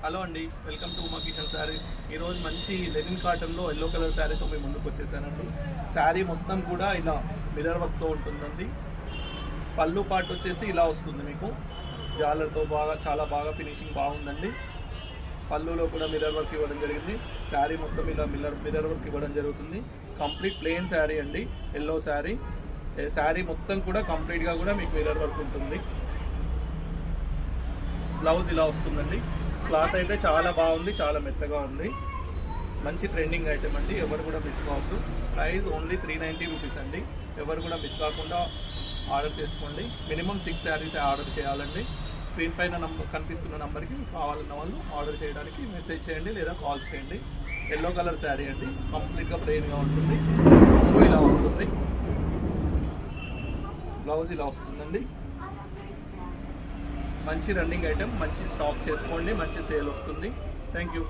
Hello అండి, welcome to Uma kitchen saris. ఈరోజు మంచి లెనిన్ కాటన్లో ఎల్లో కలర్ శారీతో మేము ముందుకు వచ్చేసానండి. శారీ మొత్తం కూడా ఇలా మిర్రర్ వర్క్తో ఉంటుందండి. పళ్ళు పార్ట్ వచ్చేసి ఇలా వస్తుంది, మీకు జాలర్తో చాలా బాగా ఫినిషింగ్ బాగుందండి. పళ్ళులో కూడా మిర్రర్ వర్క్ ఇవ్వడం జరిగింది. శారీ మొత్తం ఇలా మిర్రర్ వర్క్ ఇవ్వడం జరుగుతుంది. కంప్లీట్ ప్లెయిన్ శారీ అండి, ఎల్లో శారీ. శారీ మొత్తం కూడా కంప్లీట్గా కూడా మీకు మిర్రర్ వర్క్ ఉంటుంది. బ్లౌజ్ ఇలా వస్తుందండి. క్లాత్ అయితే చాలా బాగుంది, చాలా మెత్తగా ఉంది. మంచి ట్రెండింగ్ ఐటమ్ అండి, ఎవరు కూడా మిస్ కావద్దు. ప్రైస్ ఓన్లీ 390 రూపీస్ అండి. ఎవరు కూడా మిస్ కాకుండా ఆర్డర్ చేసుకోండి. మినిమం 6 శారీస్ ఆర్డర్ చేయాలండి. స్క్రీన్ పైన కనిపిస్తున్న నెంబర్కి కావాలన్న వాళ్ళు ఆర్డర్ చేయడానికి మెసేజ్ చేయండి లేదా కాల్ చేయండి. ఎల్లో కలర్ శారీ అండి, కంప్లీట్గా ప్లెయిన్గా ఉంటుంది. ఇలా వస్తుంది, బ్లౌజ్ ఇలా వస్తుందండి. మంచి రన్నింగ్ ఐటమ్, మంచి స్టాక్ చేసుకోండి, మంచి సేల్ వస్తుంది. Thank you.